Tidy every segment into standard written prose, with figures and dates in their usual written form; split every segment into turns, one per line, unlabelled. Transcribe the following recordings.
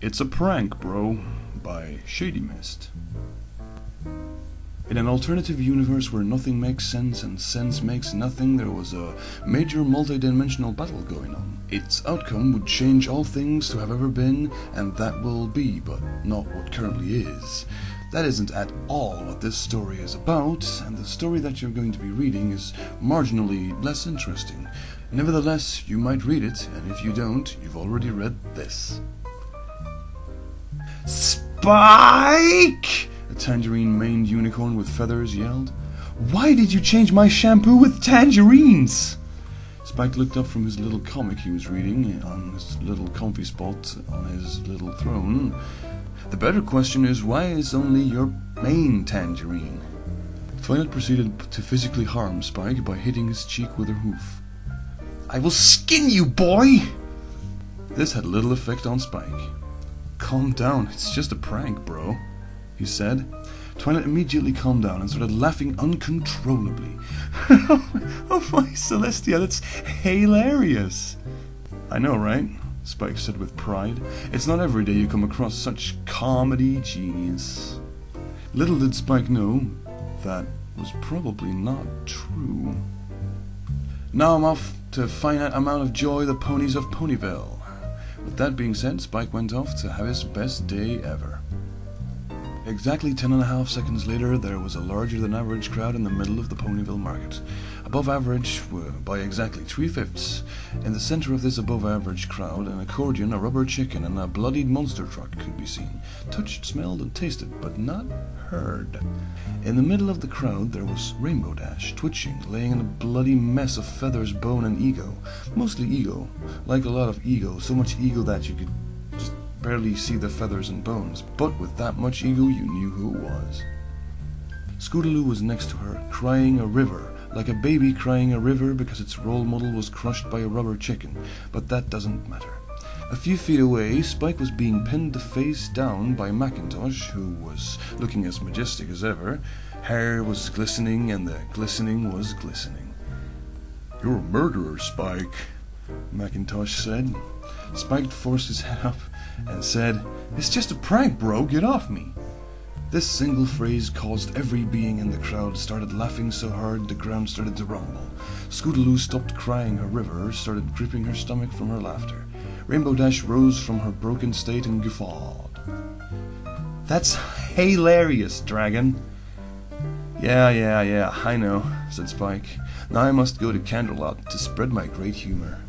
It's a Prank, Bro by Shady Mist. In an alternative universe where nothing makes sense and sense makes nothing, there was a major multi-dimensional battle going on. Its outcome would change all things to have ever been, and that will be, but not what currently is. That isn't at all what this story is about, and the story that you're going to be reading is marginally less interesting. Nevertheless, you might read it, and if you don't, you've already read this. Spike! A tangerine-maned unicorn with feathers yelled. Why did you change my shampoo with tangerines? Spike looked up from his little comic he was reading on his little comfy spot on his little throne. The better question is, why is only your main tangerine? Twilight proceeded to physically harm Spike by hitting his cheek with her hoof. I will skin you, boy! This had little effect on Spike. Calm down, it's just a prank, bro, he said. Twilight immediately calmed down and started laughing uncontrollably. Oh my Celestia, that's hilarious! I know, right? Spike said with pride. It's not every day you come across such comedy genius. Little did Spike know, that was probably not true. Now I'm off to find out amount of joy the ponies of Ponyville. With that being said, Spike went off to have his best day ever. Exactly 10.5 seconds later, there was a larger-than-average crowd in the middle of the Ponyville market. Above average by exactly 3/5. In the center of this above-average crowd, an accordion, a rubber chicken, and a bloodied monster truck could be seen. Touched, smelled, and tasted, but not heard. In the middle of the crowd, there was Rainbow Dash, twitching, laying in a bloody mess of feathers, bone, and ego. Mostly ego. Like a lot of ego, so much ego that you could just barely see the feathers and bones, but with that much ego you knew who it was. Scootaloo was next to her, crying a river, like a baby crying a river because its role model was crushed by a rubber chicken, but that doesn't matter. A few feet away, Spike was being pinned face down by Macintosh, who was looking as majestic as ever. Hair was glistening, and the glistening was glistening. You're a murderer, Spike, Macintosh said. Spike forced his head up and said, It's just a prank, bro, get off me. This single phrase caused every being in the crowd started laughing so hard the ground started to rumble. Scootaloo stopped crying her river, started gripping her stomach from her laughter. Rainbow Dash rose from her broken state and guffawed. That's hilarious, Dragon. Yeah, I know, said Spike. Now I must go to Candlelot to spread my great humor.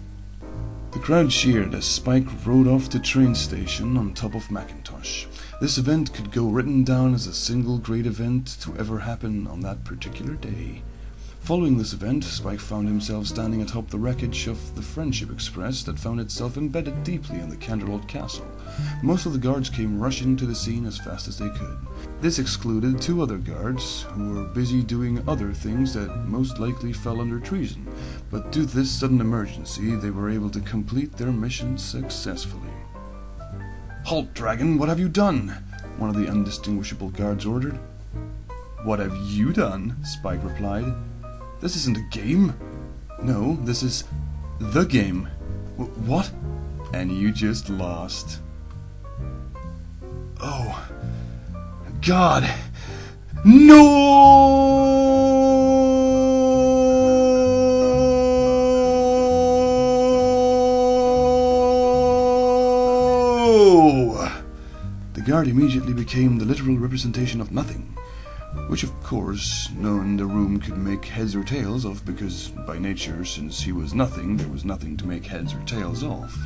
The crowd cheered as Spike rode off the train station on top of Macintosh. This event could go written down as a single great event to ever happen on that particular day. Following this event, Spike found himself standing atop the wreckage of the Friendship Express that found itself embedded deeply in the Candlelot Castle. Most of the guards came rushing to the scene as fast as they could. This excluded 2 other guards, who were busy doing other things that most likely fell under treason, but due to this sudden emergency, they were able to complete their mission successfully. Halt, Dragon, what have you done? One of the undistinguishable guards ordered. What have you done? Spike replied. This isn't a game. No, this is the game. What? And you just lost. Oh, God. No! The guard immediately became the literal representation of nothing, which of course no one in the room could make heads or tails of, because by nature, since he was nothing, there was nothing to make heads or tails of.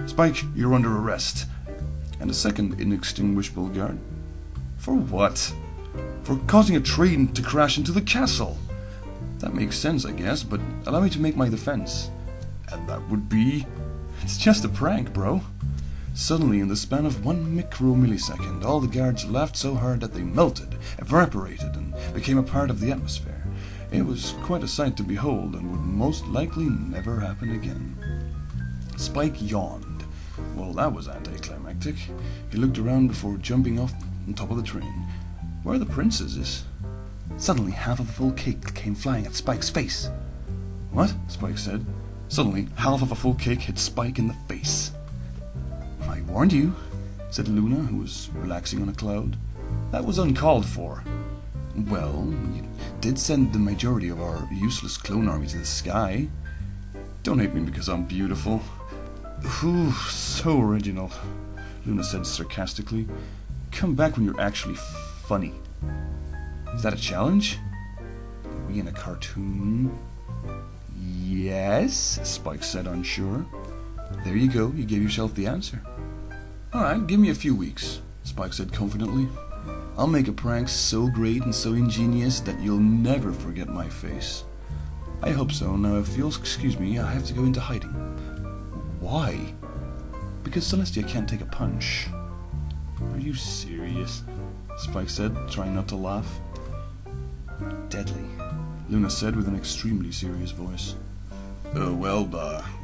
Spike, you're under arrest. And a second inextinguishable guard. For what? For causing a train to crash into the castle. That makes sense, I guess, but allow me to make my defense. And that would be... It's just a prank, bro. Suddenly, in the span of 1 micromillisecond, all the guards laughed so hard that they melted, evaporated, and became a part of the atmosphere. It was quite a sight to behold, and would most likely never happen again. Spike yawned. Well, that was anticlimactic. He looked around before jumping off on top of the train. Where are the princesses? Suddenly, half of a full cake came flying at Spike's face. What? Spike said. Suddenly, half of a full cake hit Spike in the face. I warned you, said Luna, who was relaxing on a cloud. That was uncalled for. Well, you did send the majority of our useless clone army to the sky. Don't hate me because I'm beautiful. Ooh, so original, Luna said sarcastically. Come back when you're actually funny. Is that a challenge? Are we in a cartoon? Yes, Spike said, unsure. There you go, you gave yourself the answer. Alright, give me a few weeks, Spike said confidently. I'll make a prank so great and so ingenious that you'll never forget my face. I hope so. Now, if you'll excuse me, I have to go into hiding. Why? Because Celestia can't take a punch. Are you serious? Spike said, trying not to laugh. Deadly, Luna said with an extremely serious voice. Well,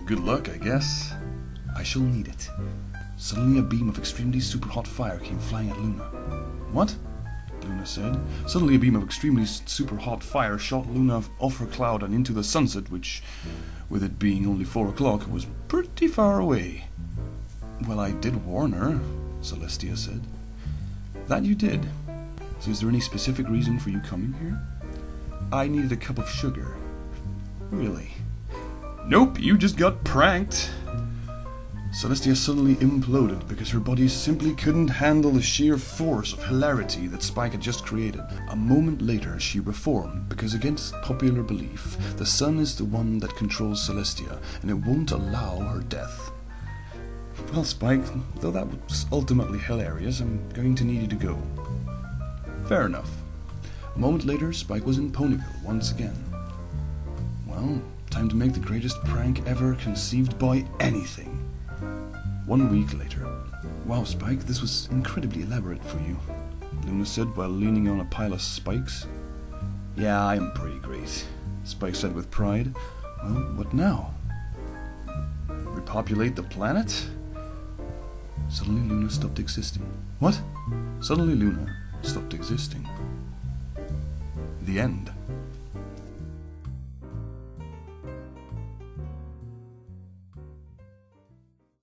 good luck, I guess. I shall need it. Suddenly a beam of extremely super hot fire came flying at Luna. What? Luna said. Suddenly a beam of extremely super hot fire shot Luna off her cloud and into the sunset, which, with it being only 4 o'clock, was pretty far away. Well, I did warn her, Celestia said. That you did. So is there any specific reason for you coming here? I needed a cup of sugar. Really? Nope, you just got pranked. Celestia suddenly imploded because her body simply couldn't handle the sheer force of hilarity that Spike had just created. A moment later, she reformed because, against popular belief, the sun is the one that controls Celestia, and it won't allow her death. Well, Spike, though that was ultimately hilarious, I'm going to need you to go. Fair enough. A moment later, Spike was in Ponyville once again. Well, time to make the greatest prank ever conceived by anything. 1 week later. Wow, Spike, this was incredibly elaborate for you, Luna said while leaning on a pile of spikes. Yeah, I'm pretty great, Spike said with pride. Well, what now? Repopulate the planet? Suddenly Luna stopped existing. What? Suddenly Luna stopped existing. The end.